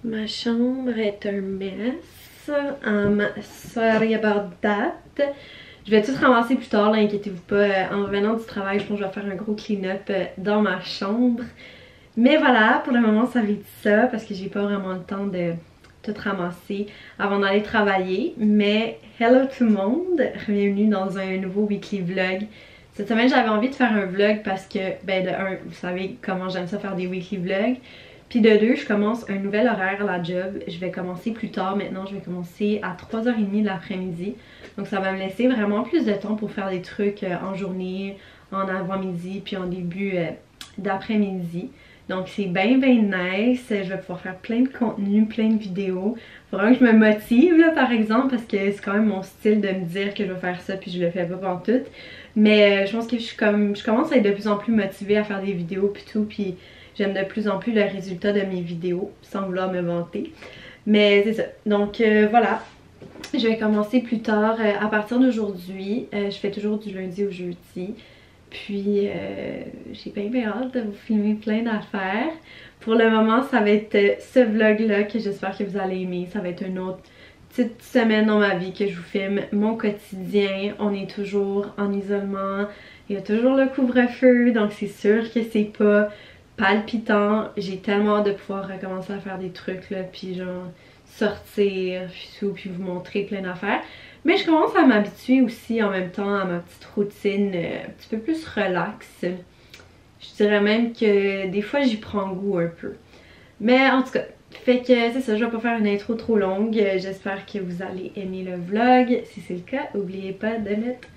Ma chambre est un mess. Sorry about that. Je vais tout ramasser plus tard, là, inquiétez-vous pas. En revenant du travail, je pense que je vais faire un gros clean-up dans ma chambre. Mais voilà, pour le moment, ça va être ça parce que j'ai pas vraiment le temps de tout ramasser avant d'aller travailler. Mais hello tout le monde, bienvenue dans un nouveau weekly vlog. Cette semaine, j'avais envie de faire un vlog parce que, ben de un, vous savez comment j'aime ça faire des weekly vlogs. Puis de deux, je commence un nouvel horaire à la job. Je vais commencer plus tard maintenant, je vais commencer à 3h30 de l'après-midi. Donc ça va me laisser vraiment plus de temps pour faire des trucs en journée, en avant-midi, puis en début d'après-midi. Donc c'est bien nice, je vais pouvoir faire plein de contenu, plein de vidéos. Faut vraiment que je me motive là par exemple parce que c'est quand même mon style de me dire que je vais faire ça puis je le fais pas pantoute. Mais je pense que je commence à être de plus en plus motivée à faire des vidéos puis tout, puis j'aime de plus en plus le résultat de mes vidéos sans vouloir me vanter. Mais c'est ça, donc voilà. Je vais commencer plus tard à partir d'aujourd'hui. Je fais toujours du lundi au jeudi. Puis j'ai bien hâte de vous filmer plein d'affaires. Pour le moment, ça va être ce vlog-là que j'espère que vous allez aimer. Ça va être une autre petite semaine dans ma vie que je vous filme mon quotidien. On est toujours en isolement. Il y a toujours le couvre-feu, donc c'est sûr que c'est pas palpitant. J'ai tellement hâte de pouvoir recommencer à faire des trucs là, puis genre sortir, puis vous montrer plein d'affaires. Mais je commence à m'habituer aussi en même temps à ma petite routine un petit peu plus relax. Je dirais même que des fois j'y prends goût un peu. Mais en tout cas, fait que c'est ça, je vais pas faire une intro trop longue. J'espère que vous allez aimer le vlog. Si c'est le cas, n'oubliez pas de mettre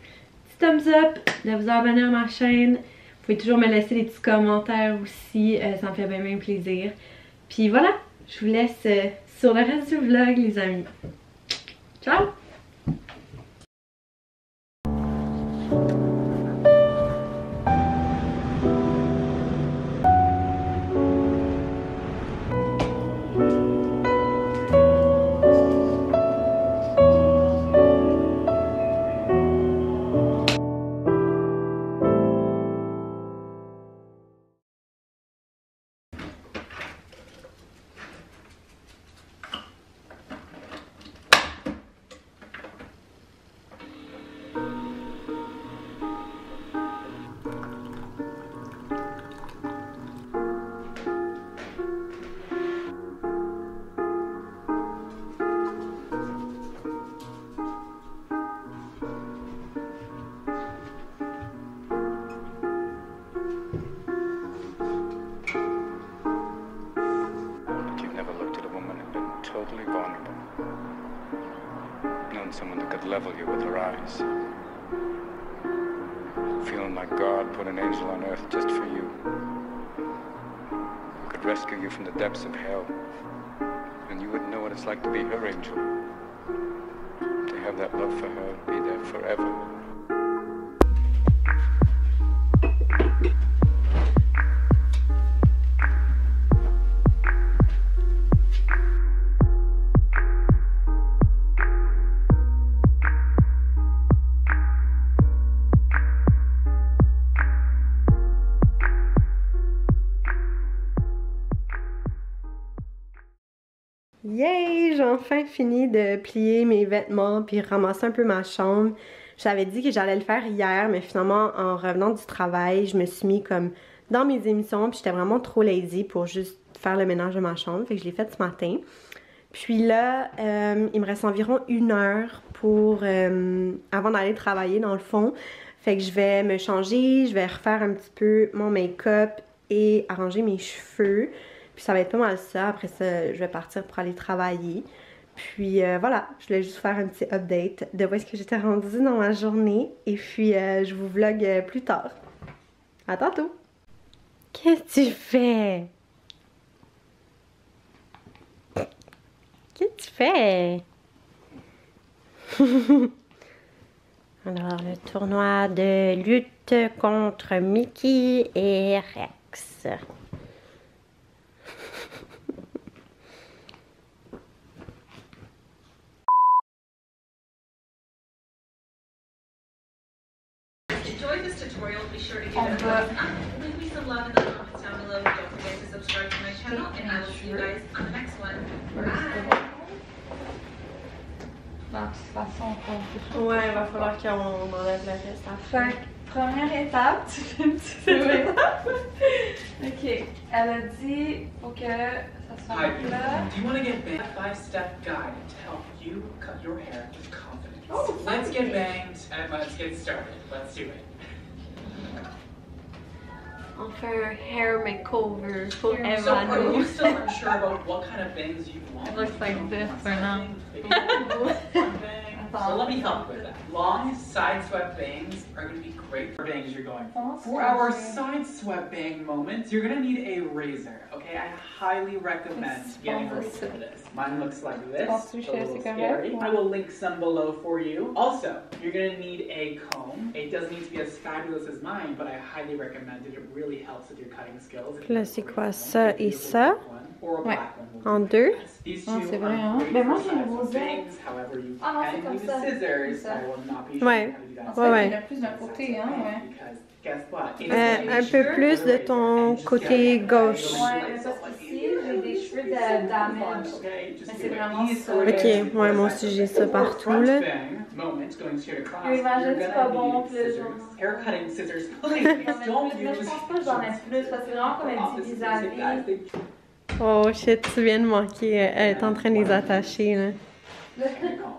un petit thumbs up, de vous abonner à ma chaîne. Vous pouvez toujours me laisser des petits commentaires aussi, ça me fait bien plaisir. Puis voilà, je vous laisse sur le reste du vlog les amis. Ciao! Totally vulnerable. Known someone that could level you with her eyes. Feeling like God put an angel on earth just for you. Who could rescue you from the depths of hell. And you wouldn't know what it's like to be her angel. To have that love for her, be there forever. Yay! J'ai enfin fini de plier mes vêtements puis ramasser un peu ma chambre. J'avais dit que j'allais le faire hier, mais finalement, en revenant du travail, je me suis mis comme dans mes émissions puis j'étais vraiment trop lazy pour juste faire le ménage de ma chambre. Fait que je l'ai fait ce matin. Puis là, il me reste environ 1 heure pour avant d'aller travailler dans le fond. Fait que je vais me changer, je vais refaire un petit peu mon make-up et arranger mes cheveux. Puis ça va être pas mal ça. Après ça, je vais partir pour aller travailler. Puis voilà, je voulais juste faire un petit update de où est-ce que j'étais rendue dans ma journée. Et puis je vous vlog plus tard. À tantôt! Qu'est-ce que tu fais? Qu'est-ce que tu fais? Alors, le tournoi de lutte contre Mickey et Rex. Enjoyed this tutorial, be sure to give it a thumbs up, leave me some love in the comments down below, don't forget to subscribe to my channel, and I will see you guys on the next one. De toute façon, on compte tout. Ouais, il va falloir qu'on enlève le reste après. Fait que, première étape, tu fais une petite étape. Ok, elle a dit, faut que ça soit Hi, là. do you want to get banged? A 5-step guide to help you cut your hair with confidence. Oh, let's get banged and let's get started. Let's do it. On fait un hair makeover pour So, are Evano. you still unsure about what kind of bangs you want? It looks like this for now. So let me help with that. Long side swept bangs are going to be great for bangs you're going for. For our side swept bang moments, you're going to need a razor, okay? I highly recommend getting a razor for this. Mine looks like this, a little scary. I will link some below for you. Also, you're going to need a comb. It doesn't need to be as fabulous as mine, but I highly recommend it. It really helps with your cutting skills. Là, c'est quoi, ça et ça? Ouais. En deux? Ah, c'est vrai, hein? Ben moi, j'ai le rosé. Ah non, c'est comme ça. Ouais. En fait, il y en a plus d'un côté, hein? Ouais. Un peu plus de ton côté gauche. Ouais, mais parce qu'ici, j'ai des cheveux de damage. Mais c'est vraiment ça. Ok, ouais, moi aussi j'ai ça partout là. Imagine, c'est pas bon, plus genre. Haircutting scissors, Mais please je don't pense pas que j'en ai plus, parce que c'est vraiment comme un petit vis-à-vis. Oh shit, tu viens de manquer. Elle est en train de les attacher là.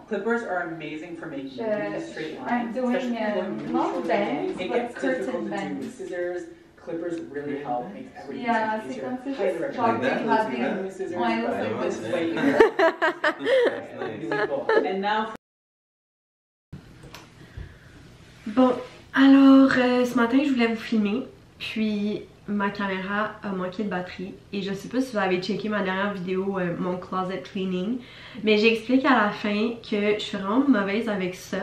Clippers are amazing for making really straight I'm lines, doing, especially if you're going not bangs, It but gets curtain difficult to do bangs. with scissors. Clippers really help make everything Yeah, c'est easier. comme c'est Highly juste recommend genre it. dégradé. With scissors, Ouais, but là, c'est it's good. way easier. And now Bon, alors ce matin je voulais vous filmer, puis ma caméra a manqué de batterie et je sais pas si vous avez checké ma dernière vidéo, mon closet cleaning, mais j'explique à la fin que je suis vraiment mauvaise avec ça.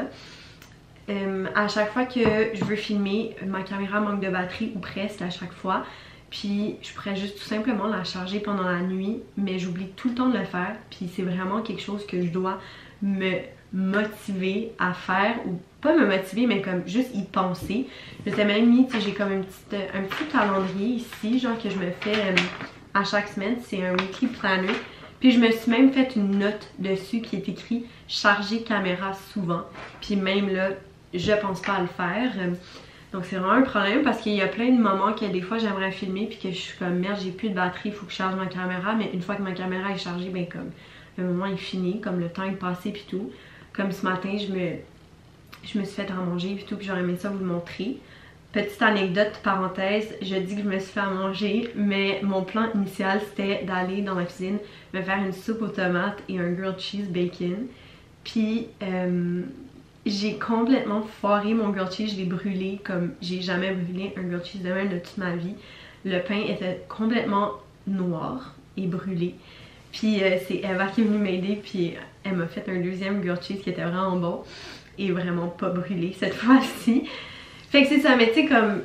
À chaque fois que je veux filmer, ma caméra manque de batterie ou presque à chaque fois. Puis je pourrais juste tout simplement la charger pendant la nuit, mais j'oublie tout le temps de le faire. Puis c'est vraiment quelque chose que je dois me motiver à faire, ou pas me motiver, mais comme juste y penser. Je t'ai même mis, tu sais, j'ai comme un petit calendrier ici, genre que je me fais à chaque semaine. C'est un weekly planner. Puis je me suis même fait une note dessus qui est écrit charger caméra souvent. Puis même là, je pense pas à le faire. Donc c'est vraiment un problème parce qu'il y a plein de moments que des fois j'aimerais filmer puis que je suis comme merde, j'ai plus de batterie, il faut que je charge ma caméra. Mais une fois que ma caméra est chargée, ben comme le moment est fini, comme le temps est passé puis tout. Comme ce matin, je me suis fait à manger puis tout, puis j'aurais aimé ça vous le montrer. Petite anecdote, parenthèse, je dis que je me suis fait à manger, mais mon plan initial c'était d'aller dans ma cuisine, me faire une soupe aux tomates et un grilled cheese bacon. Puis j'ai complètement foiré mon grilled cheese, je l'ai brûlé comme j'ai jamais brûlé un grilled cheese de même de toute ma vie. Le pain était complètement noir et brûlé. Puis c'est Eva qui est venue m'aider, puis elle m'a fait un deuxième grilled cheese qui était vraiment bon et vraiment pas brûlé cette fois-ci. Fait que c'est ça, mais tu sais comme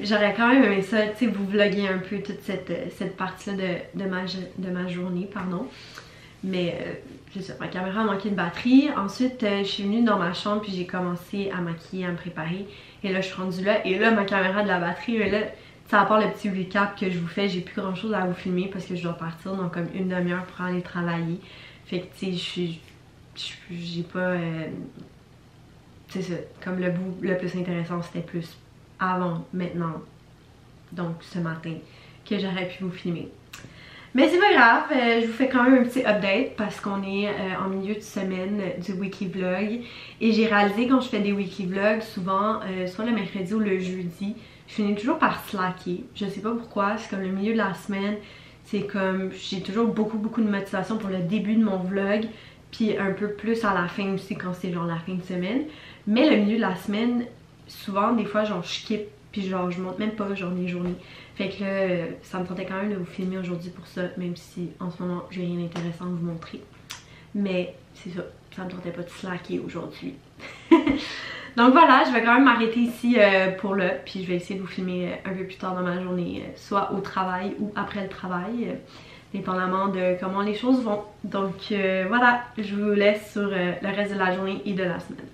j'aurais quand même aimé ça, tu sais, vous vloguer un peu toute cette partie-là de ma journée, pardon. Mais c'est ça, ma caméra a manqué de batterie. Ensuite, je suis venue dans ma chambre puis j'ai commencé à maquiller, à me préparer. Et là, je suis rendue là. Et là, ma caméra a de la batterie. Et là, à part le petit recap que je vous fais, j'ai plus grand chose à vous filmer parce que je dois partir dans comme une demi-heure pour aller travailler. Fait que tu sais, j'ai pas... c'est ça, comme le bout le plus intéressant c'était plus avant, maintenant, donc ce matin, que j'aurais pu vous filmer. Mais c'est pas grave, je vous fais quand même un petit update parce qu'on est en milieu de semaine du weekly vlog. Et j'ai réalisé quand je fais des weekly vlogs, souvent, soit le mercredi ou le jeudi, je finis toujours par slacker. Je sais pas pourquoi, c'est comme le milieu de la semaine, c'est comme j'ai toujours beaucoup de motivation pour le début de mon vlog. Puis un peu plus à la fin aussi quand c'est genre la fin de semaine. Mais le milieu de la semaine, souvent des fois genre je skip puis genre je monte même pas genre mes journées. Fait que là, ça me tentait quand même de vous filmer aujourd'hui pour ça, même si en ce moment j'ai rien d'intéressant à vous montrer. Mais c'est ça, ça me tentait pas de slacker aujourd'hui. Donc voilà, je vais quand même m'arrêter ici pour là, puis je vais essayer de vous filmer un peu plus tard dans ma journée, soit au travail ou après le travail. Dépendamment de comment les choses vont. Donc voilà, je vous laisse sur le reste de la journée et de la semaine.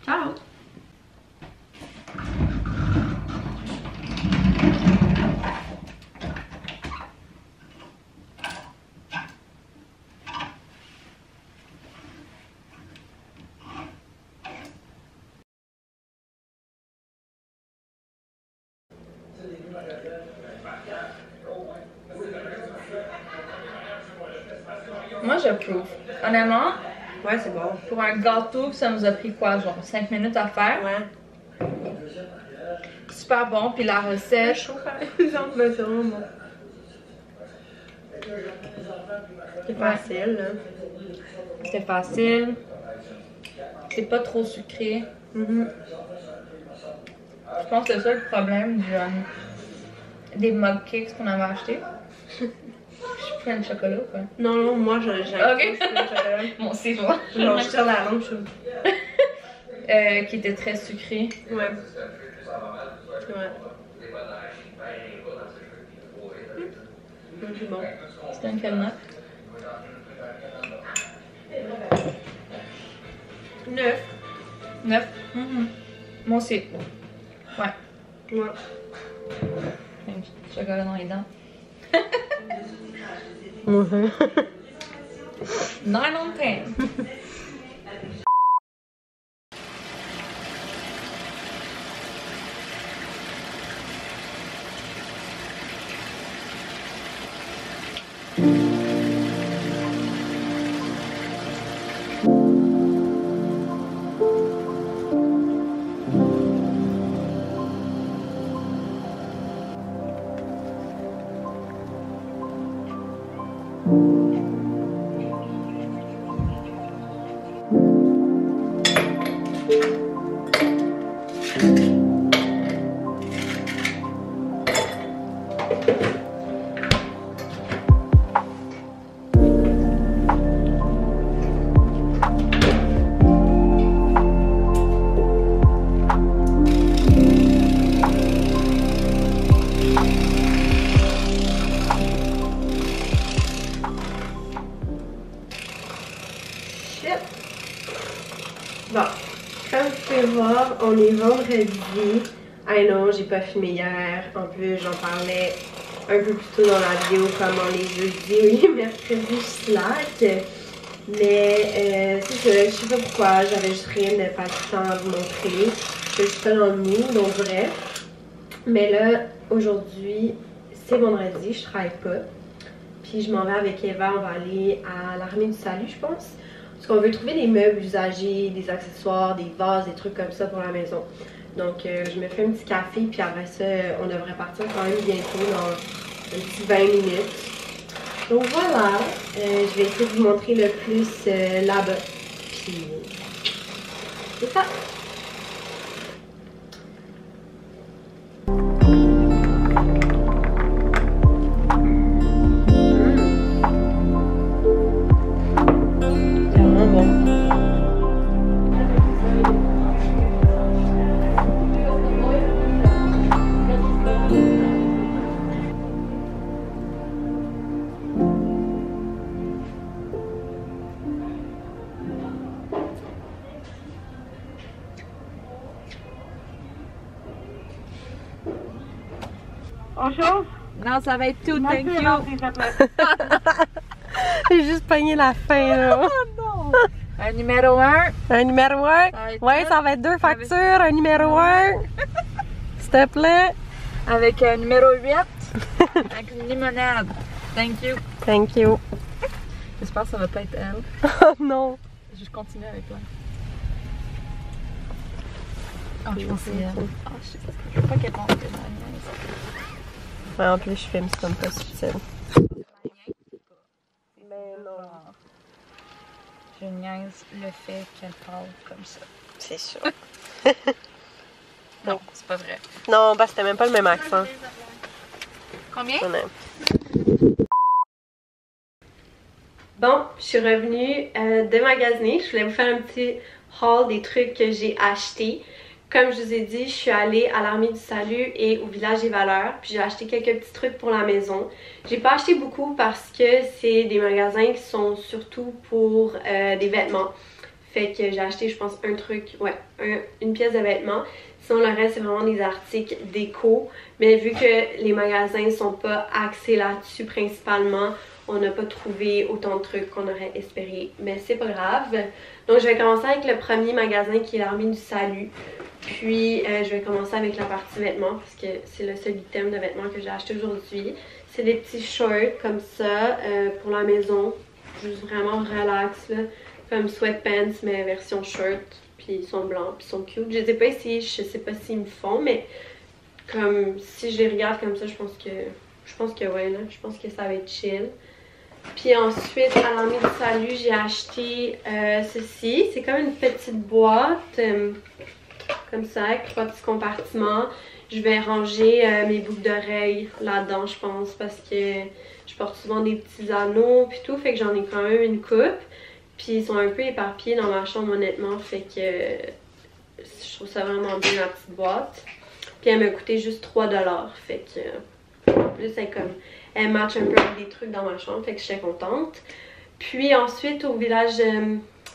Ciao! Moi, j'approuve. Honnêtement, Ouais, c'est bon. pour un gâteau, ça nous a pris quoi, genre 5 minutes à faire. Ouais. Super bon, puis la recette. Chaud, genre, mais c'est vraiment bon. C'est facile, là. C'est facile. C'est pas trop sucré. Mhm. Je pense que c'est ça le problème des mug cakes qu'on avait achetés. Je suis plein de chocolat, quoi. Non, non, moi, j'ai Ok. Bon, c'est moi. Non, je tire la langue, je Qui était très sucré. Ouais. Ouais. C'est bon. C'était une quelle note? 9. 9. Moi aussi. Ouais. Ouais. Un petit chocolat dans les dents. 9 on 10. Bon, comme vous pouvez voir, on est vendredi. Ah non, j'ai pas filmé hier. En plus, j'en parlais un peu plus tôt dans la vidéo, comment les jeudis ou les mercredis je slack. Mais c'est ça, je sais pas pourquoi, j'avais juste rien de pas le temps à vous montrer. Je suis pas dans le mood, donc bref. Mais là, aujourd'hui, c'est vendredi, je travaille pas. Puis je m'en vais avec Eva, on va aller à l'Armée du Salut, je pense. Parce qu'on veut trouver des meubles usagés, des accessoires, des vases, des trucs comme ça pour la maison. Donc je me fais un petit café, puis après ça, on devrait partir quand même bientôt, dans un petit 20 minutes. Donc voilà, je vais essayer de vous montrer le plus là-bas. Puis c'est ça. Bonjour. Non, ça va être tout, thank you. J'ai juste pogné la fin là. Oh non! Un numéro 1. Un numéro 1. Ouais, ça va être 2 factures. Un numéro 1. S'il te plaît. Avec un numéro 8. Avec une limonade. Thank you. Thank you. J'espère que ça va pas être elle. Oh non. Je continue avec toi. Oh, je pense que c'est elle. Oh, je veux pas qu'elle pense que c'est la niaise. Ouais, en plus, je filme, c'est comme pas subtil. Mais non. Je niaise le fait qu'elle parle comme ça. C'est sûr. Non, c'est pas vrai. Non, bah c'était même pas le même accent. Combien? Bon, je suis revenue de magasiner. Je voulais vous faire un petit haul des trucs que j'ai achetés. Comme je vous ai dit, je suis allée à l'Armée du Salut et au Village des Valeurs. Puis j'ai acheté quelques petits trucs pour la maison. J'ai pas acheté beaucoup parce que c'est des magasins qui sont surtout pour des vêtements. Fait que j'ai acheté, je pense, un truc, ouais, une pièce de vêtements. Sinon, le reste, c'est vraiment des articles déco. Mais vu que les magasins sont pas axés là-dessus principalement, on n'a pas trouvé autant de trucs qu'on aurait espéré. Mais c'est pas grave. Donc, je vais commencer avec le premier magasin qui est l'Armée du Salut. Puis, je vais commencer avec la partie vêtements parce que c'est le seul item de vêtements que j'ai acheté aujourd'hui. C'est des petits shorts comme ça pour la maison. juste vraiment relax là. Comme sweatpants mais version shirt. Puis ils sont blancs, puis ils sont cute. Je les ai pas essayés, je sais pas s'ils me font, mais comme si je les regarde comme ça, je pense que ouais là, je pense que ça va être chill. Puis ensuite, à l'Armée du Salut, j'ai acheté ceci. C'est comme une petite boîte, comme ça, avec 3 petits compartiments. Je vais ranger mes boucles d'oreilles là-dedans, je pense, parce que je porte souvent des petits anneaux puis tout, fait que j'en ai quand même une coupe. Puis ils sont un peu éparpillés dans ma chambre, honnêtement, fait que je trouve ça vraiment bien, la petite boîte. Puis elle m'a coûté juste 3$, fait que en plus elle match un peu avec des trucs dans ma chambre, fait que j'étais contente. Puis ensuite au village,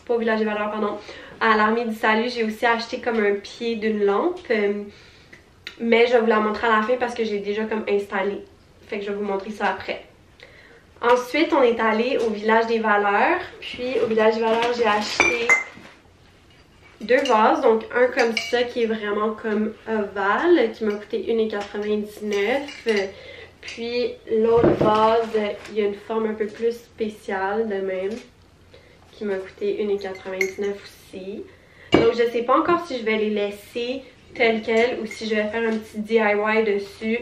pas au village des valeurs, pardon, à l'Armée du Salut, j'ai aussi acheté comme un pied d'une lampe. Mais je vais vous la montrer à la fin parce que j'ai déjà comme installé. Fait que je vais vous montrer ça après. Ensuite, on est allé au village des valeurs. Puis au village des valeurs, j'ai acheté 2 vases. Donc un comme ça qui est vraiment comme ovale, qui m'a coûté 1,99$. Puis l'autre vase, il y a une forme un peu plus spéciale de même, qui m'a coûté 1,99$ aussi. Donc je sais pas encore si je vais les laisser telles quelles ou si je vais faire un petit DIY dessus.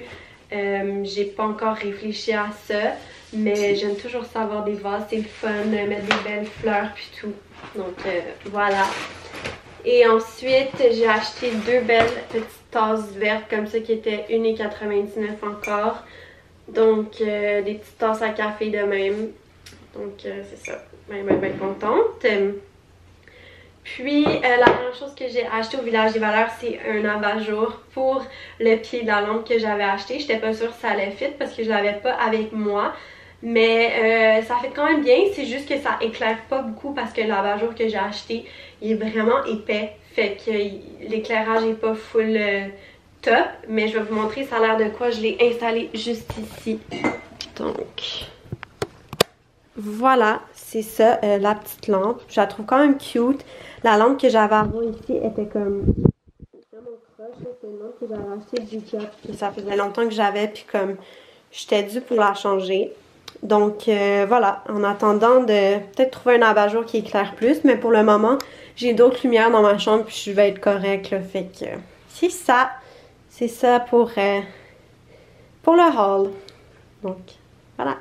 J'ai pas encore réfléchi à ça, mais j'aime toujours ça avoir des vases, c'est le fun, mettre des belles fleurs puis tout. Donc voilà. Et ensuite, j'ai acheté 2 belles petites tasses vertes comme ça qui étaient 1,99$ encore. Donc des petites tasses à café de même. Donc c'est ça, bien contente. Puis la dernière chose que j'ai acheté au village des valeurs, c'est un abat-jour pour le pied de la lampe que j'avais acheté. J'étais pas sûre que ça allait fit parce que je l'avais pas avec moi. Mais ça fait quand même bien, c'est juste que ça éclaire pas beaucoup parce que l'abat-jour que j'ai acheté, il est vraiment épais. Fait que l'éclairage est pas full top. Mais je vais vous montrer ça a l'air de quoi. Je l'ai installé juste ici. Donc voilà, c'est ça, la petite lampe. Je la trouve quand même cute. La lampe que j'avais avant ici était comme vraiment croche. C'est une lampe que j'avais achetée du Ikea. Ça faisait longtemps que j'avais, puis comme j'étais due pour la changer. Donc voilà, en attendant de peut-être trouver un abat-jour qui éclaire plus. Mais pour le moment, j'ai d'autres lumières dans ma chambre, puis je vais être correcte. Là, fait que c'est ça. C'est ça pour le haul. Donc voilà.